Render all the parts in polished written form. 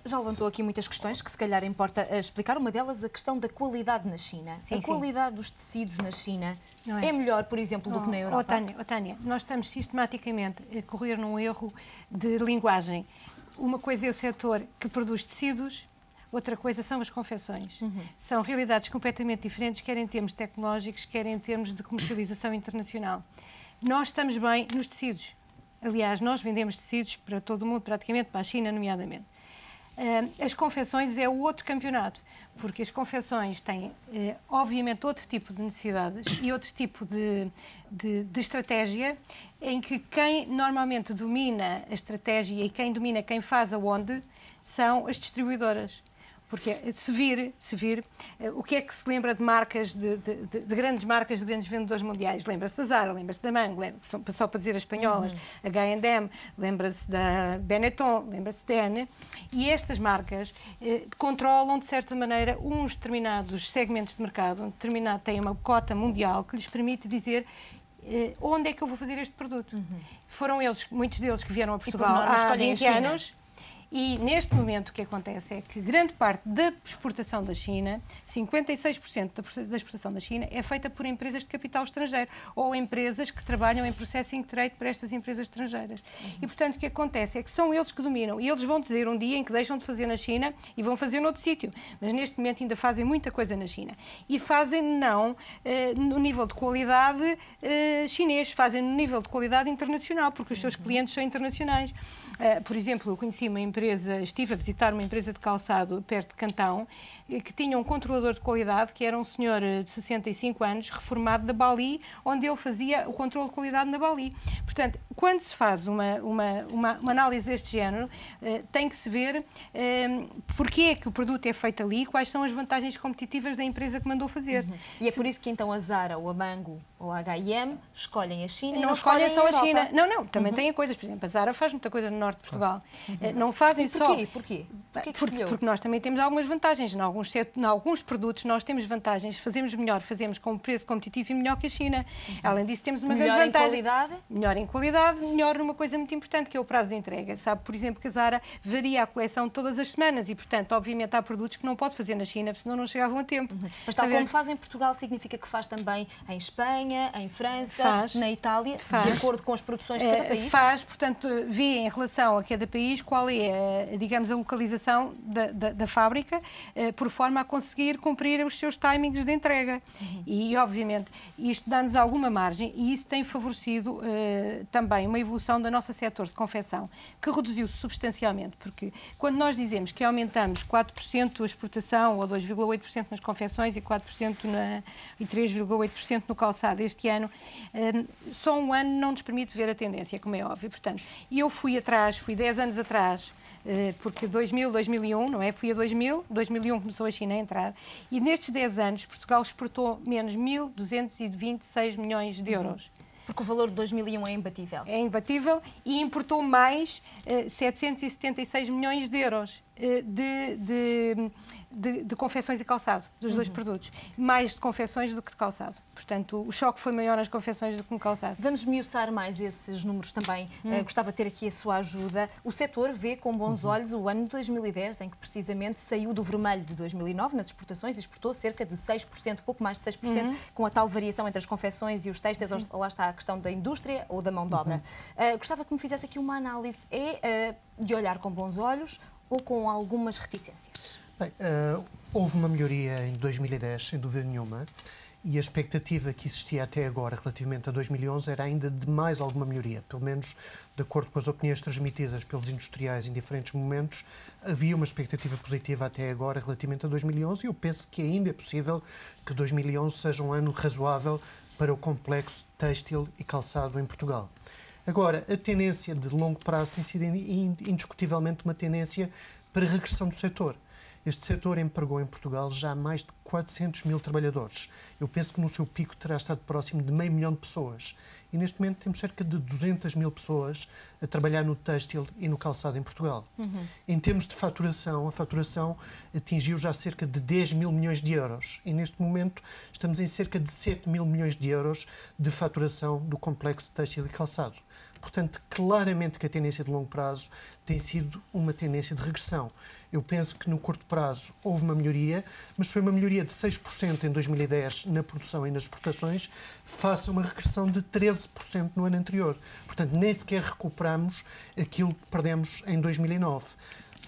Já levantou aqui muitas questões que se calhar importa explicar. Uma delas, a questão da qualidade na China. Sim, a qualidade dos tecidos na China é melhor, por exemplo, do que na Europa? Tânia, nós estamos sistematicamente a correr num erro de linguagem. Uma coisa é o setor que produz tecidos, outra coisa são as confecções. São realidades completamente diferentes, quer em termos tecnológicos, quer em termos de comercialização internacional. Nós estamos bem nos tecidos. Aliás, nós vendemos tecidos para todo o mundo, praticamente, para a China, nomeadamente. As confecções é o outro campeonato, porque as confecções têm, obviamente, outro tipo de necessidades e outro tipo de estratégia, em que quem normalmente domina a estratégia e quem domina quem faz aonde são as distribuidoras. Porque se vir, o que é que se lembra de marcas, de grandes marcas, de grandes vendedores mundiais? Lembra-se da Zara, lembra-se da Mango, só para dizer as espanholas, H&M, lembra-se da Benetton, lembra-se da N. E estas marcas controlam, de certa maneira, uns determinados segmentos de mercado, têm uma cota mundial que lhes permite dizer onde é que eu vou fazer este produto. Foram eles, muitos deles, que vieram a Portugal há 20 anos. E, neste momento, o que acontece é que grande parte da exportação da China, 56% da exportação da China, é feita por empresas de capital estrangeiro ou empresas que trabalham em processing trade para estas empresas estrangeiras. E, portanto, o que acontece é que são eles que dominam. E eles vão dizer um dia em que deixam de fazer na China e vão fazer noutro sítio. Mas, neste momento, ainda fazem muita coisa na China. E fazem não no nível de qualidade chinês, fazem no nível de qualidade internacional, porque os seus clientes são internacionais. Por exemplo, eu conheci uma empresa, estive a visitar uma empresa de calçado perto de Cantão, que tinha um controlador de qualidade, que era um senhor de 65 anos, reformado da Bali, onde ele fazia o controle de qualidade na Bali. Portanto, quando se faz uma análise deste género, tem que se ver porque é que o produto é feito ali, quais são as vantagens competitivas da empresa que mandou fazer. E é por isso que então a Zara, ou a Mango, ou a H&M escolhem a China e não escolhem só a China. Não, também têm coisas. Por exemplo, a Zara faz muita coisa no norte de Portugal. Não fazem só... Porquê? Porque nós também temos algumas vantagens. Em alguns produtos nós temos vantagens, fazemos melhor, fazemos com um preço competitivo e melhor que a China. Além disso, temos uma grande vantagem. Melhor em qualidade, melhor numa coisa muito importante, que é o prazo de entrega. Sabe, por exemplo, que a Zara varia a coleção todas as semanas e, portanto, obviamente há produtos que não pode fazer na China, porque senão não chegavam a tempo. Mas tal como faz em Portugal, significa que faz também em Espanha, em França, na Itália, de acordo com as produções de cada país? Faz, portanto, vê em relação a cada país qual é, digamos, a localização da fábrica, por forma a conseguir cumprir os seus timings de entrega. E, obviamente, isto dá-nos alguma margem e isso tem favorecido também uma evolução do nosso setor de confecção, que reduziu-se substancialmente, porque quando nós dizemos que aumentamos 4% a exportação, ou 2,8% nas confecções e 4% e 3,8% no calçado este ano, só um ano não nos permite ver a tendência, como é óbvio. Portanto, eu fui 10 anos atrás, porque 2001, não é? Fui a 2001 começou a China a entrar, e nestes 10 anos Portugal exportou menos 1.226 milhões de euros. Porque o valor de 2001 é imbatível. É imbatível e importou mais 776 milhões de euros de confecções e calçado, dos dois produtos. Mais de confecções do que de calçado. Portanto, o choque foi maior nas confecções do que no calçado. Vamos esmiuçar mais esses números também. Gostava de ter aqui a sua ajuda. O setor vê com bons olhos o ano de 2010, em que precisamente saiu do vermelho de 2009 nas exportações e exportou cerca de 6%, pouco mais de 6%, com a tal variação entre as confecções e os têxteis. Lá está a questão da indústria ou da mão de obra. Gostava que me fizesse aqui uma análise. É de olhar com bons olhos ou com algumas reticências? Bem, houve uma melhoria em 2010, sem dúvida nenhuma, e a expectativa que existia até agora relativamente a 2011 era ainda de mais alguma melhoria. Pelo menos, de acordo com as opiniões transmitidas pelos industriais em diferentes momentos, havia uma expectativa positiva até agora relativamente a 2011 e eu penso que ainda é possível que 2011 seja um ano razoável para o complexo têxtil e calçado em Portugal. Agora, a tendência de longo prazo tem sido indiscutivelmente uma tendência para a regressão do setor. Este setor empregou em Portugal já mais de 400 mil trabalhadores. Eu penso que no seu pico terá estado próximo de 500 mil de pessoas. E neste momento temos cerca de 200 mil pessoas a trabalhar no têxtil e no calçado em Portugal. Em termos de faturação, a faturação atingiu já cerca de 10 mil milhões de euros. E neste momento estamos em cerca de 7 mil milhões de euros de faturação do complexo têxtil e calçado. Portanto, claramente que a tendência de longo prazo tem sido uma tendência de regressão. Eu penso que no curto prazo houve uma melhoria, mas foi uma melhoria de 6% em 2010 na produção e nas exportações, face a uma regressão de 13% no ano anterior. Portanto, nem sequer recuperamos aquilo que perdemos em 2009.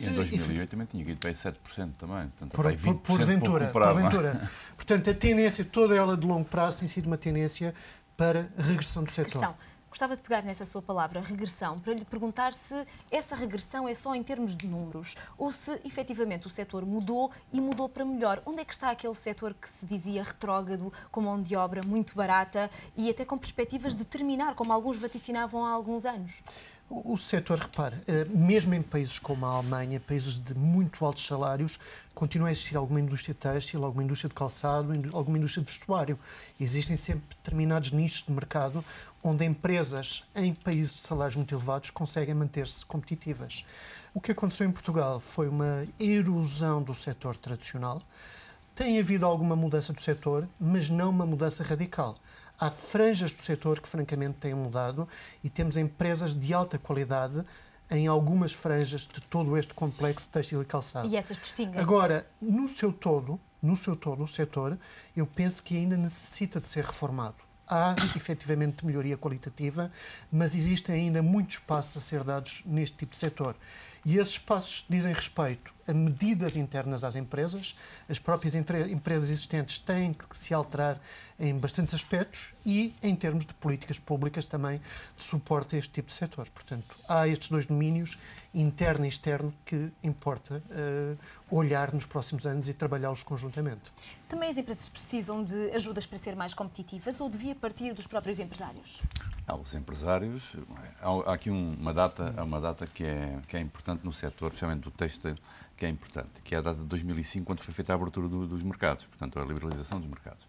E em 2008 também tinha ido para aí 7% também. Portanto, porventura. Portanto, a tendência, toda ela de longo prazo, tem sido uma tendência para a regressão do setor. Gostava de pegar nessa sua palavra, regressão, para lhe perguntar se essa regressão é só em termos de números ou se, efetivamente, o setor mudou e mudou para melhor. Onde é que está aquele setor que se dizia retrógrado, com mão de obra muito barata e até com perspectivas de terminar, como alguns vaticinavam há alguns anos? O setor, repare, mesmo em países como a Alemanha, países de muito altos salários, continua a existir alguma indústria têxtil, alguma indústria de calçado, alguma indústria de vestuário. Existem sempre determinados nichos de mercado onde empresas em países de salários muito elevados conseguem manter-se competitivas. O que aconteceu em Portugal foi uma erosão do setor tradicional. Tem havido alguma mudança do setor, mas não uma mudança radical. Há franjas do setor que, francamente, têm mudado e temos empresas de alta qualidade em algumas franjas de todo este complexo têxtil e calçado. E essas distinguem-se? Agora, no seu todo, o setor, eu penso que ainda necessita de ser reformado. Há, efetivamente, melhoria qualitativa, mas existem ainda muitos passos a ser dados neste tipo de setor. E esses passos dizem respeito a medidas internas às empresas. As próprias empresas existentes têm que se alterar em bastantes aspectos e em termos de políticas públicas também de suporte a este tipo de setor. Portanto, há estes dois domínios, interno e externo, que importa olhar nos próximos anos e trabalhá-los conjuntamente. Também as empresas precisam de ajudas para ser mais competitivas ou devia partir dos próprios empresários? Os empresários, há aqui uma data que é importante no setor, especialmente do têxtil, que é importante, que é a data de 2005, quando foi feita a abertura dos mercados, portanto, a liberalização dos mercados.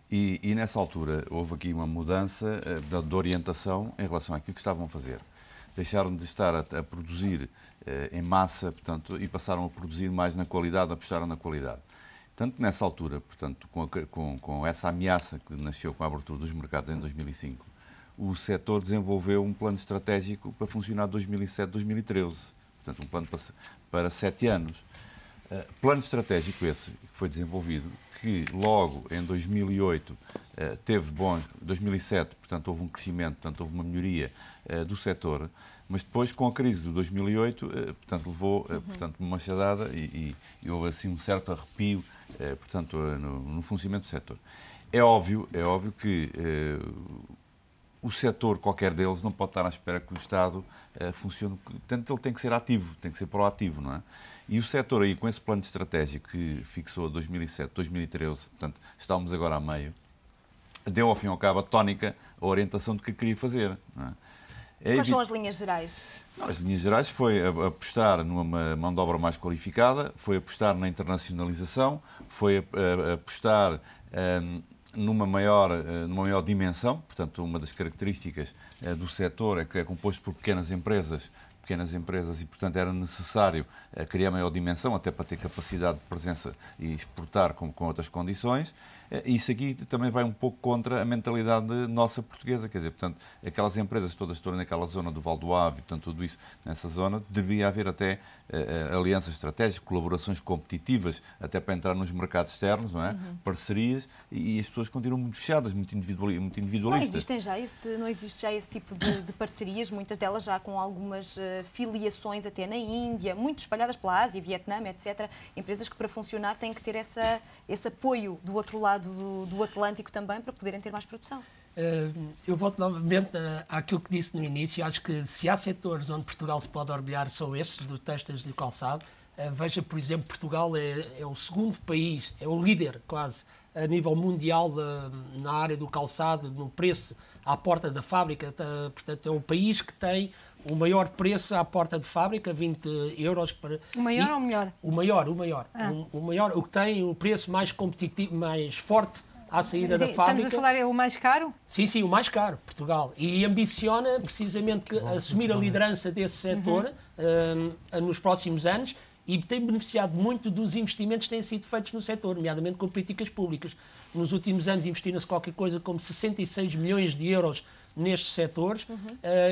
E nessa altura houve aqui uma mudança de orientação em relação àquilo que estavam a fazer. Deixaram de estar a produzir em massa, portanto, e passaram a produzir mais na qualidade, apostaram na qualidade. Tanto nessa altura, portanto, com essa ameaça que nasceu com a abertura dos mercados em 2005, o setor desenvolveu um plano estratégico para funcionar de 2007-2013. Portanto, um plano para 7 anos. Plano estratégico esse que foi desenvolvido, que logo em 2008 teve bom, 2007, portanto, houve um crescimento, portanto, houve uma melhoria do setor, mas depois, com a crise de 2008, portanto, levou portanto, uma machadada e houve assim um certo arrepio, portanto, no funcionamento do setor. É óbvio que o setor, qualquer deles, não pode estar à espera que o Estado funcione. Portanto, ele tem que ser ativo, tem que ser proativo, não é? E o setor aí, com esse plano estratégico que fixou 2007, 2013, portanto, estamos agora a meio, deu ao fim e ao cabo a tónica, a orientação do que queria fazer. Não é? Quais são as linhas gerais? As linhas gerais foi apostar numa mão de obra mais qualificada, foi apostar na internacionalização, foi apostar numa maior dimensão. Portanto, uma das características do setor é que é composto por pequenas empresas e, portanto, era necessário criar maior dimensão, até para ter capacidade de presença e exportar com outras condições. Isso aqui também vai um pouco contra a mentalidade nossa portuguesa, quer dizer, portanto, aquelas empresas todas estão naquela zona do Val do Ave, portanto, tudo isso nessa zona, devia haver até alianças estratégicas, colaborações competitivas, até para entrar nos mercados externos, não é? Parcerias, e as pessoas continuam muito fechadas, muito individualistas. Não existe já esse tipo de parcerias, muitas delas já com algumas filiações até na Índia, muito espalhadas pela Ásia, Vietnã, etc. Empresas que, para funcionar, têm que ter esse apoio do outro lado do Atlântico também para poderem ter mais produção. Eu volto novamente àquilo que disse no início. Acho que se há setores onde Portugal se pode orgulhar são estes, do têxteis e do calçado. Veja, por exemplo, Portugal é o segundo país, é o líder quase a nível mundial na área do calçado, no preço à porta da fábrica. Portanto, é um país que tem o maior preço à porta de fábrica, 20 euros para... O maior ou o melhor? O maior. O maior, o que tem o preço mais competitivo, mais forte à saída da fábrica. Estamos a falar, é o mais caro? Sim, o mais caro, Portugal. E ambiciona precisamente assumir a liderança desse setor nos próximos anos e tem beneficiado muito dos investimentos que têm sido feitos no setor, nomeadamente com políticas públicas. Nos últimos anos investiram-se qualquer coisa como 66 milhões de euros nestes setores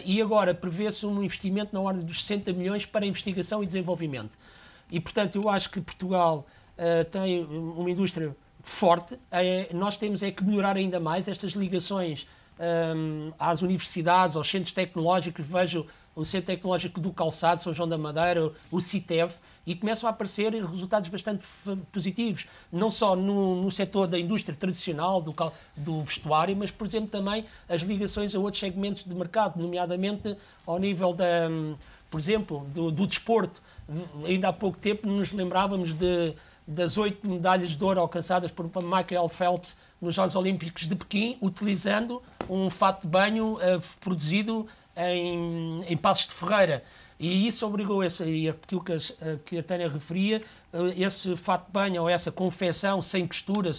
e agora prevê-se um investimento na ordem dos 60 milhões para investigação e desenvolvimento. E, portanto, eu acho que Portugal tem uma indústria forte. Nós temos que melhorar ainda mais estas ligações às universidades, aos centros tecnológicos. Vejo o Centro Tecnológico do Calçado, São João da Madeira, o CITEV, e começam a aparecer resultados bastante positivos, não só no setor da indústria tradicional, do vestuário, mas, por exemplo, também as ligações a outros segmentos de mercado, nomeadamente ao nível, por exemplo, do desporto. Ainda há pouco tempo nos lembrávamos das 8 medalhas de ouro alcançadas por Michael Phelps nos Jogos Olímpicos de Pequim, utilizando um fato de banho produzido em Passos de Ferreira. E isso obrigou, e aquilo que a Tânia referia, esse fato de banho ou essa confecção sem costura,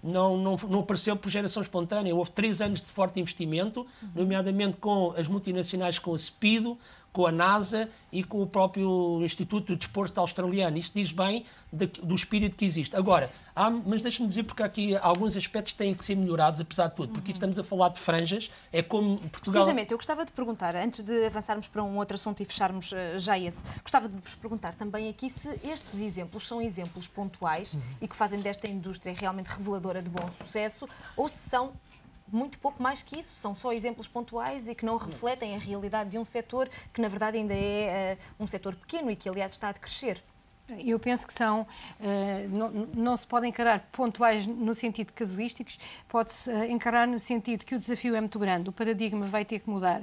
não apareceu por geração espontânea. Houve 3 anos de forte investimento, nomeadamente com as multinacionais, com a Speedo, com a NASA e com o próprio Instituto de Desporto Australiano. Isso diz bem do espírito que existe. Agora, mas deixa-me dizer, porque aqui alguns aspectos têm que ser melhorados, apesar de tudo, porque estamos a falar de franjas, é como Portugal... Precisamente, eu gostava de perguntar, antes de avançarmos para um outro assunto e fecharmos já esse, gostava de vos perguntar também aqui se estes exemplos são exemplos pontuais e que fazem desta indústria realmente reveladora de bom sucesso, ou se são muito pouco mais que isso, são só exemplos pontuais e que não refletem a realidade de um setor que, na verdade, ainda é um setor pequeno e que, aliás, está a crescer. Eu penso que não se pode encarar pontuais no sentido de casuísticos, pode-se encarar no sentido que o desafio é muito grande, o paradigma vai ter que mudar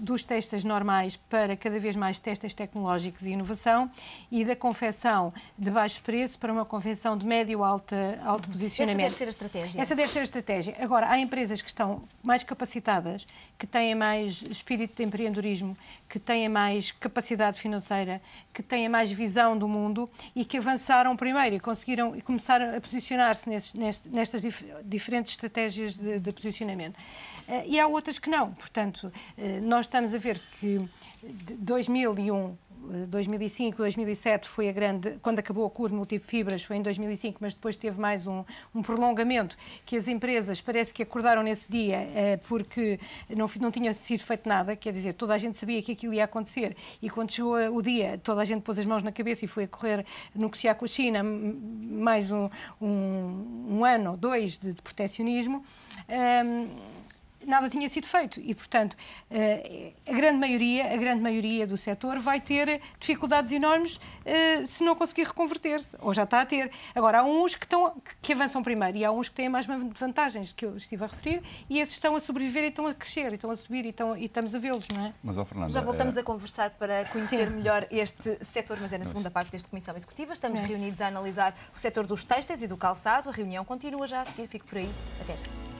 dos testes normais para cada vez mais testes tecnológicos e inovação, e da confecção de baixo preço para uma confecção de médio alto posicionamento. Essa deve ser a estratégia. Essa deve ser a estratégia. Agora, há empresas que estão mais capacitadas, que têm mais espírito de empreendedorismo, que têm mais capacidade financeira, que têm mais visão do mundo e que avançaram primeiro e conseguiram começar a posicionar-se nestas diferentes estratégias de posicionamento. E há outras que não. Portanto, nós estamos a ver que de 2001, 2005, 2007 foi a grande, quando acabou a cura de multifibras, foi em 2005, mas depois teve mais um prolongamento, que as empresas parece que acordaram nesse dia porque não tinha sido feito nada, quer dizer, toda a gente sabia que aquilo ia acontecer e quando chegou o dia, toda a gente pôs as mãos na cabeça e foi a correr negociar com a China mais um ano ou 2 de proteccionismo. Nada tinha sido feito e, portanto, a grande maioria do setor vai ter dificuldades enormes se não conseguir reconverter-se, ou já está a ter. Agora, há uns que avançam primeiro e há uns que têm mais vantagens que eu estive a referir e esses estão a sobreviver e estão a crescer, e estão a subir e estamos a vê-los, não é? Mas, Fernanda, já voltamos a conversar para conhecer melhor este setor, mas é na segunda parte desta Comissão Executiva. Estamos reunidos a analisar o setor dos têxteis e do calçado. A reunião continua já a seguir. Fico por aí. Até já.